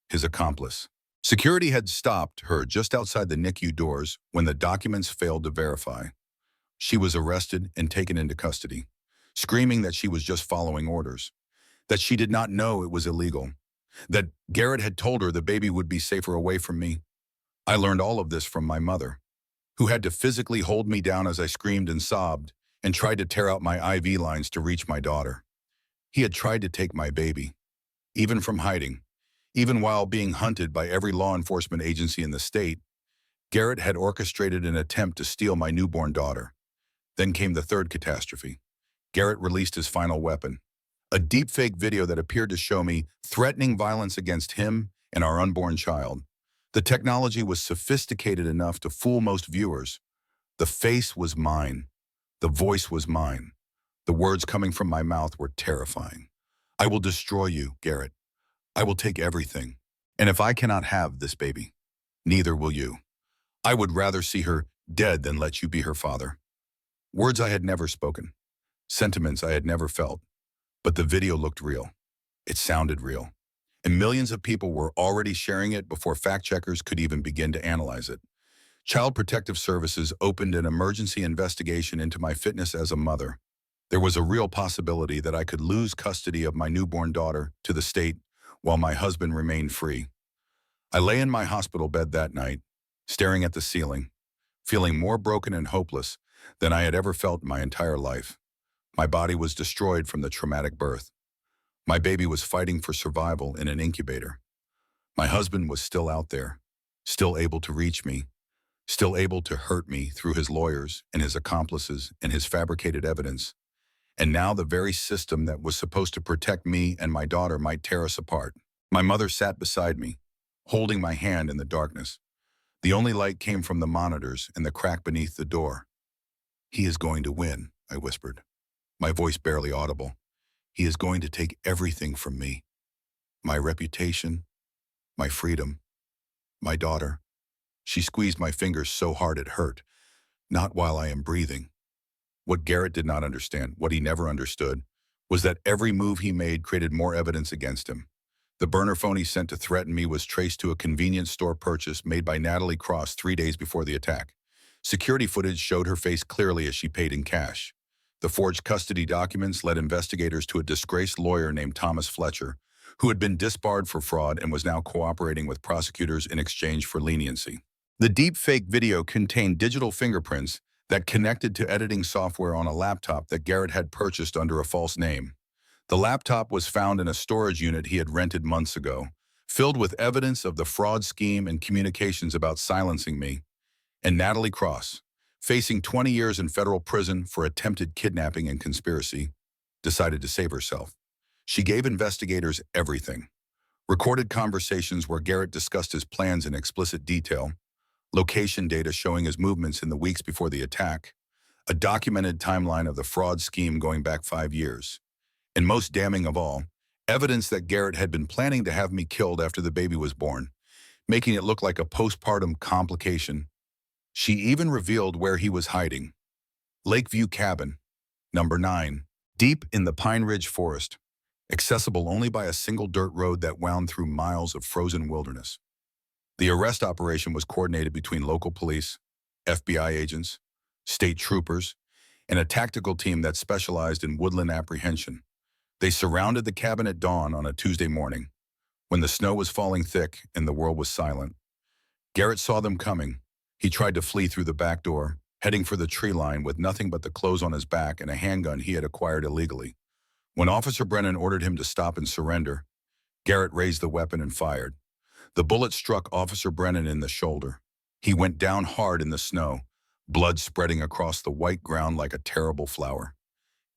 his accomplice. Security had stopped her just outside the NICU doors when the documents failed to verify. She was arrested and taken into custody, screaming that she was just following orders, that she did not know it was illegal, that Garrett had told her the baby would be safer away from me. I learned all of this from my mother, who had to physically hold me down as I screamed and sobbed and tried to tear out my IV lines to reach my daughter. He had tried to take my baby, even from hiding. Even while being hunted by every law enforcement agency in the state, Garrett had orchestrated an attempt to steal my newborn daughter. Then came the third catastrophe. Garrett released his final weapon, a deepfake video that appeared to show me threatening violence against him and our unborn child. The technology was sophisticated enough to fool most viewers. The face was mine. The voice was mine. The words coming from my mouth were terrifying. I will destroy you, Garrett. I will take everything. And if I cannot have this baby, neither will you. I would rather see her dead than let you be her father. Words I had never spoken. Sentiments I had never felt. But the video looked real. It sounded real. And millions of people were already sharing it before fact-checkers could even begin to analyze it. Child Protective Services opened an emergency investigation into my fitness as a mother. There was a real possibility that I could lose custody of my newborn daughter to the state while my husband remained free. I lay in my hospital bed that night, staring at the ceiling, feeling more broken and hopeless than I had ever felt in my entire life. My body was destroyed from the traumatic birth. My baby was fighting for survival in an incubator. My husband was still out there, still able to reach me, still able to hurt me through his lawyers and his accomplices and his fabricated evidence. And now the very system that was supposed to protect me and my daughter might tear us apart. My mother sat beside me, holding my hand in the darkness. The only light came from the monitors and the crack beneath the door. "He is going to win," I whispered, my voice barely audible. "He is going to take everything from me. My reputation, my freedom, my daughter." She squeezed my fingers so hard it hurt. "Not while I am breathing." What Garrett did not understand, what he never understood, was that every move he made created more evidence against him. The burner phone he sent to threaten me was traced to a convenience store purchase made by Natalie Cross 3 days before the attack. Security footage showed her face clearly as she paid in cash. The forged custody documents led investigators to a disgraced lawyer named Thomas Fletcher, who had been disbarred for fraud and was now cooperating with prosecutors in exchange for leniency. The deepfake video contained digital fingerprints that connected to editing software on a laptop that Garrett had purchased under a false name. The laptop was found in a storage unit he had rented months ago, filled with evidence of the fraud scheme and communications about silencing me. And Natalie Cross, facing 20 years in federal prison for attempted kidnapping and conspiracy, decided to save herself. She gave investigators everything. Recorded conversations where Garrett discussed his plans in explicit detail, location data showing his movements in the weeks before the attack, a documented timeline of the fraud scheme going back 5 years, and most damning of all, evidence that Garrett had been planning to have me killed after the baby was born, making it look like a postpartum complication. She even revealed where he was hiding. Lakeview Cabin, number 9, deep in the Pine Ridge Forest, accessible only by a single dirt road that wound through miles of frozen wilderness. The arrest operation was coordinated between local police, FBI agents, state troopers, and a tactical team that specialized in woodland apprehension. They surrounded the cabin at dawn on a Tuesday morning, when the snow was falling thick and the world was silent. Garrett saw them coming. He tried to flee through the back door, heading for the tree line with nothing but the clothes on his back and a handgun he had acquired illegally. When Officer Brennan ordered him to stop and surrender, Garrett raised the weapon and fired. The bullet struck Officer Brennan in the shoulder. He went down hard in the snow, blood spreading across the white ground like a terrible flower.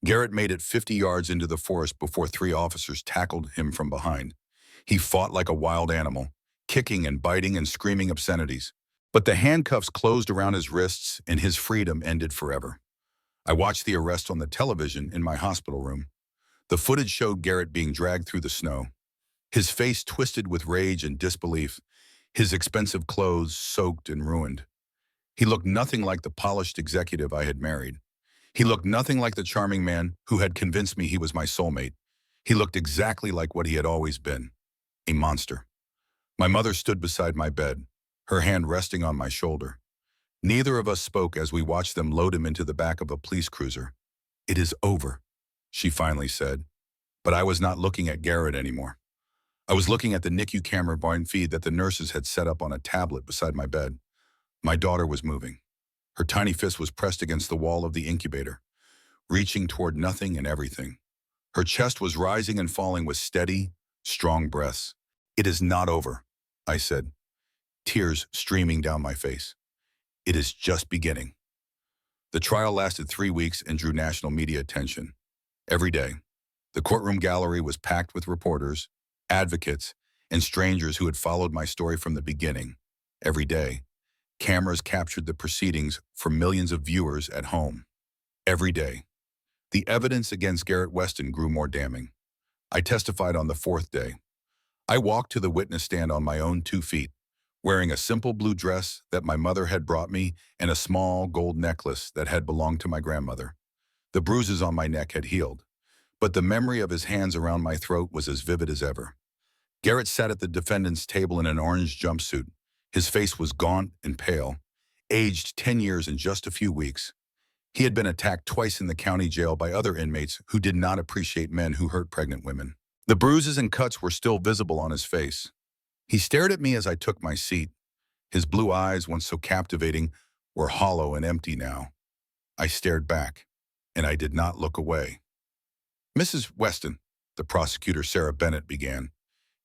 Garrett made it 50 yards into the forest before 3 officers tackled him from behind. He fought like a wild animal, kicking and biting and screaming obscenities. But the handcuffs closed around his wrists and his freedom ended forever. I watched the arrest on the television in my hospital room. The footage showed Garrett being dragged through the snow, his face twisted with rage and disbelief, his expensive clothes soaked and ruined. He looked nothing like the polished executive I had married. He looked nothing like the charming man who had convinced me he was my soulmate. He looked exactly like what he had always been, a monster. My mother stood beside my bed, her hand resting on my shoulder. Neither of us spoke as we watched them load him into the back of a police cruiser. "It is over," she finally said. But I was not looking at Garrett anymore. I was looking at the NICU camera feed that the nurses had set up on a tablet beside my bed. My daughter was moving. Her tiny fist was pressed against the wall of the incubator, reaching toward nothing and everything. Her chest was rising and falling with steady, strong breaths. "It is not over," I said, tears streaming down my face. "It is just beginning." The trial lasted 3 weeks and drew national media attention. Every day, the courtroom gallery was packed with reporters, advocates, and strangers who had followed my story from the beginning. Every day, cameras captured the proceedings for millions of viewers at home. Every day, the evidence against Garrett Weston grew more damning. I testified on the fourth day. I walked to the witness stand on my own 2 feet, wearing a simple blue dress that my mother had brought me and a small gold necklace that had belonged to my grandmother. The bruises on my neck had healed, but the memory of his hands around my throat was as vivid as ever. Garrett sat at the defendant's table in an orange jumpsuit. His face was gaunt and pale, aged 10 years in just a few weeks. He had been attacked twice in the county jail by other inmates who did not appreciate men who hurt pregnant women. The bruises and cuts were still visible on his face. He stared at me as I took my seat. His blue eyes, once so captivating, were hollow and empty now. I stared back, and I did not look away. "Mrs. Weston," the prosecutor Sarah Bennett began,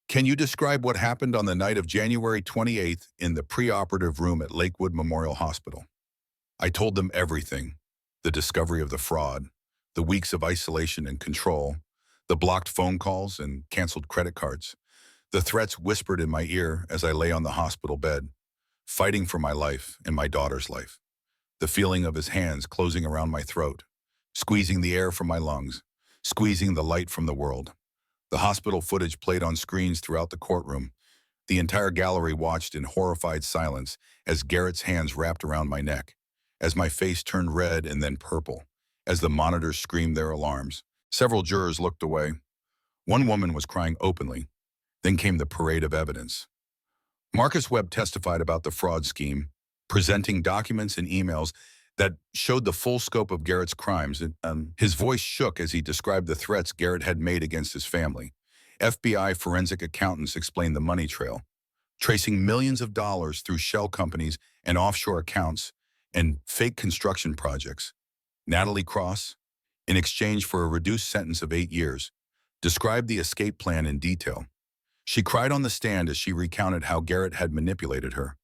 "can you describe what happened on the night of January 28th in the preoperative room at Lakewood Memorial Hospital?" I told them everything: the discovery of the fraud, the weeks of isolation and control, the blocked phone calls and canceled credit cards, the threats whispered in my ear as I lay on the hospital bed, fighting for my life and my daughter's life, the feeling of his hands closing around my throat, squeezing the air from my lungs, squeezing the light from the world. The hospital footage played on screens throughout the courtroom. The entire gallery watched in horrified silence as Garrett's hands wrapped around my neck, as my face turned red and then purple, as the monitors screamed their alarms. Several jurors looked away. One woman was crying openly. Then came the parade of evidence. Marcus Webb testified about the fraud scheme, presenting documents and emails that showed the full scope of Garrett's crimes. His voice shook as he described the threats Garrett had made against his family. FBI forensic accountants explained the money trail, tracing millions of dollars through shell companies and offshore accounts and fake construction projects. Natalie Cross, in exchange for a reduced sentence of 8 years, described the escape plan in detail. She cried on the stand as she recounted how Garrett had manipulated her,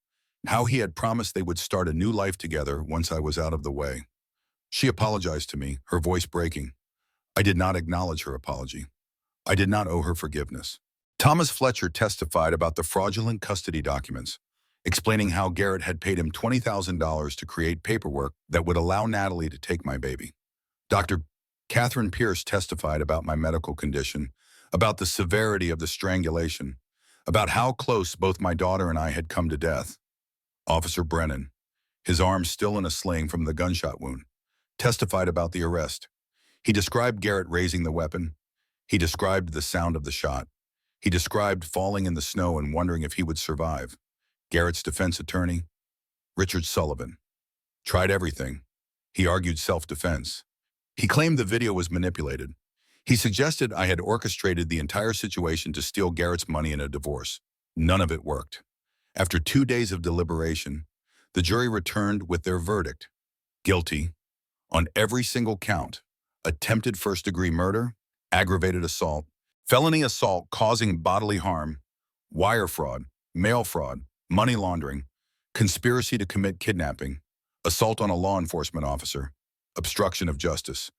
how he had promised they would start a new life together once I was out of the way. She apologized to me, her voice breaking. I did not acknowledge her apology. I did not owe her forgiveness. Thomas Fletcher testified about the fraudulent custody documents, explaining how Garrett had paid him $20,000 to create paperwork that would allow Natalie to take my baby. Dr. Catherine Pierce testified about my medical condition, about the severity of the strangulation, about how close both my daughter and I had come to death. Officer Brennan, his arm still in a sling from the gunshot wound, testified about the arrest. He described Garrett raising the weapon. He described the sound of the shot. He described falling in the snow and wondering if he would survive. Garrett's defense attorney, Richard Sullivan, tried everything. He argued self-defense. He claimed the video was manipulated. He suggested I had orchestrated the entire situation to steal Garrett's money in a divorce. None of it worked. After 2 days of deliberation, the jury returned with their verdict: guilty on every single count: attempted first-degree murder, aggravated assault, felony assault causing bodily harm, wire fraud, mail fraud, money laundering, conspiracy to commit kidnapping, assault on a law enforcement officer, obstruction of justice.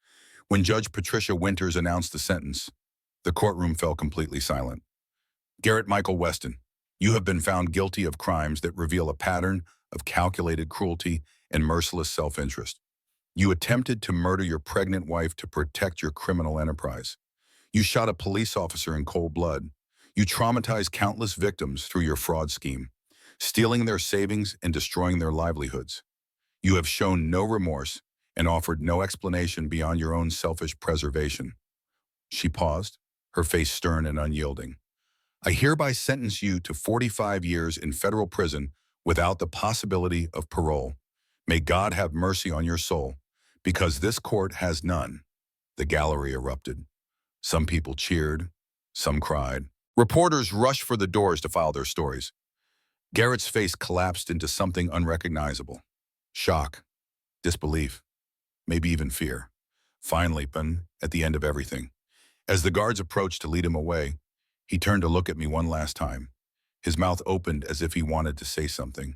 When Judge Patricia Winters announced the sentence, the courtroom fell completely silent. "Garrett Michael Weston, you have been found guilty of crimes that reveal a pattern of calculated cruelty and merciless self-interest. You attempted to murder your pregnant wife to protect your criminal enterprise. You shot a police officer in cold blood. You traumatized countless victims through your fraud scheme, stealing their savings and destroying their livelihoods. You have shown no remorse and offered no explanation beyond your own selfish preservation." She paused, her face stern and unyielding. "I hereby sentence you to 45 years in federal prison without the possibility of parole. May God have mercy on your soul, because this court has none." The gallery erupted. Some people cheered, some cried. Reporters rushed for the doors to file their stories. Garrett's face collapsed into something unrecognizable: shock, disbelief, maybe even fear. Finally, at the end of everything, as the guards approached to lead him away, He turned to look at me one last time. His mouth opened as if he wanted to say something.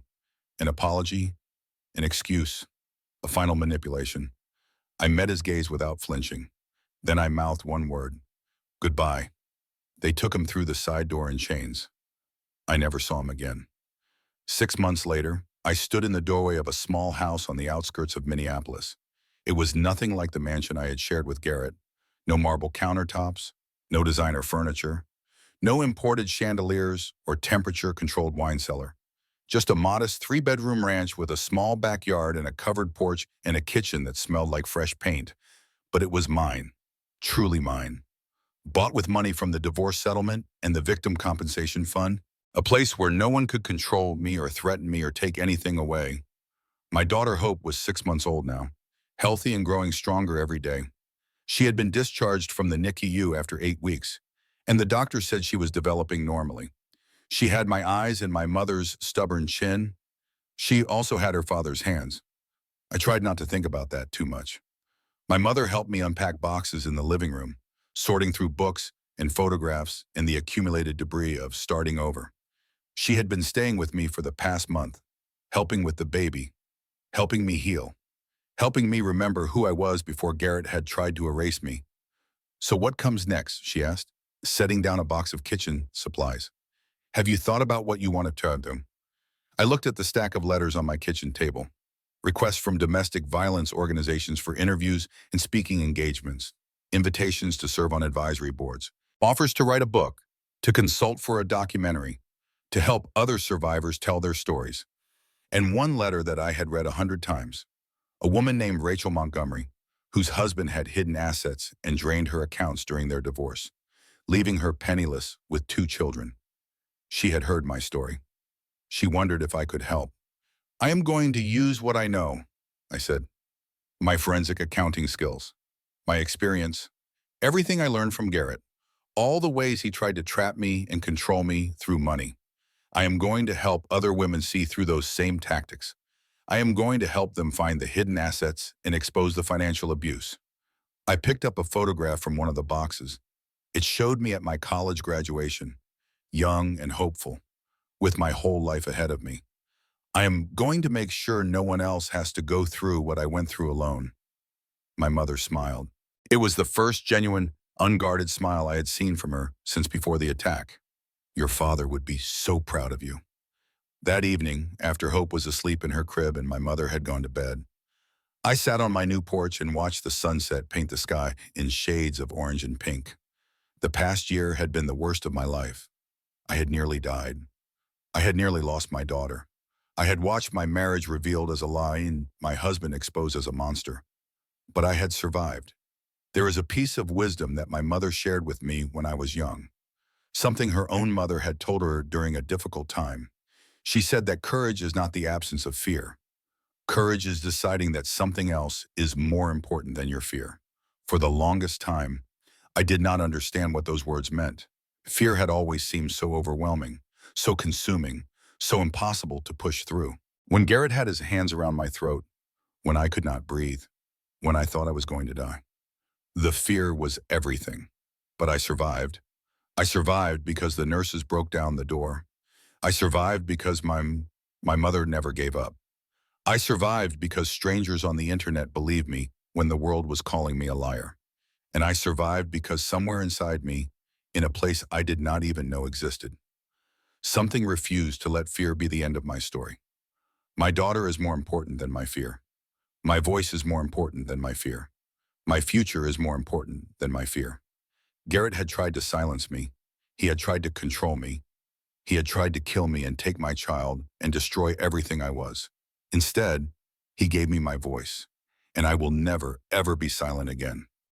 An apology, an excuse, a final manipulation. I met his gaze without flinching. Then I mouthed one word. Goodbye. They took him through the side door in chains. I never saw him again. 6 months later, I stood in the doorway of a small house on the outskirts of Minneapolis. It was nothing like the mansion I had shared with Garrett. No marble countertops, no designer furniture, no imported chandeliers or temperature-controlled wine cellar. Just a modest 3-bedroom ranch with a small backyard and a covered porch and a kitchen that smelled like fresh paint. But it was mine, truly mine. Bought with money from the divorce settlement and the victim compensation fund, a place where no one could control me or threaten me or take anything away. My daughter Hope was 6 months old now, healthy and growing stronger every day. She had been discharged from the NICU after 8 weeks, and the doctor said she was developing normally. She had my eyes and my mother's stubborn chin. She also had her father's hands. I tried not to think about that too much. My mother helped me unpack boxes in the living room, sorting through books and photographs and the accumulated debris of starting over. She had been staying with me for the past month, helping with the baby, helping me heal, helping me remember who I was before Garrett had tried to erase me. So what comes next, she asked, setting down a box of kitchen supplies. Have you thought about what you want to try to do? I looked at the stack of letters on my kitchen table. Requests from domestic violence organizations for interviews and speaking engagements, invitations to serve on advisory boards, offers to write a book, to consult for a documentary, to help other survivors tell their stories. And one letter that I had read 100 times. A woman named Rachel Montgomery, whose husband had hidden assets and drained her accounts during their divorce, leaving her penniless with 2 children. She had heard my story. She wondered if I could help. I am going to use what I know, I said. My forensic accounting skills, my experience, everything I learned from Garrett, all the ways he tried to trap me and control me through money. I am going to help other women see through those same tactics. I am going to help them find the hidden assets and expose the financial abuse. I picked up a photograph from one of the boxes. It showed me at my college graduation, young and hopeful, with my whole life ahead of me. I am going to make sure no one else has to go through what I went through alone. My mother smiled. It was the first genuine, unguarded smile I had seen from her since before the attack. Your father would be so proud of you. That evening, after Hope was asleep in her crib and my mother had gone to bed, I sat on my new porch and watched the sunset paint the sky in shades of orange and pink. The past year had been the worst of my life. I had nearly died. I had nearly lost my daughter. I had watched my marriage revealed as a lie and my husband exposed as a monster. But I had survived. There is a piece of wisdom that my mother shared with me when I was young, something her own mother had told her during a difficult time. She said that courage is not the absence of fear. Courage is deciding that something else is more important than your fear. For the longest time, I did not understand what those words meant. Fear had always seemed so overwhelming, so consuming, so impossible to push through. When Garrett had his hands around my throat, when I could not breathe, when I thought I was going to die, the fear was everything. But I survived. I survived because the nurses broke down the door. I survived because my mother never gave up. I survived because strangers on the internet believed me when the world was calling me a liar. And I survived because somewhere inside me, in a place I did not even know existed, something refused to let fear be the end of my story. My daughter is more important than my fear. My voice is more important than my fear. My future is more important than my fear. Garrett had tried to silence me. He had tried to control me. He had tried to kill me and take my child and destroy everything I was. Instead, he gave me my voice, and I will never, ever be silent again.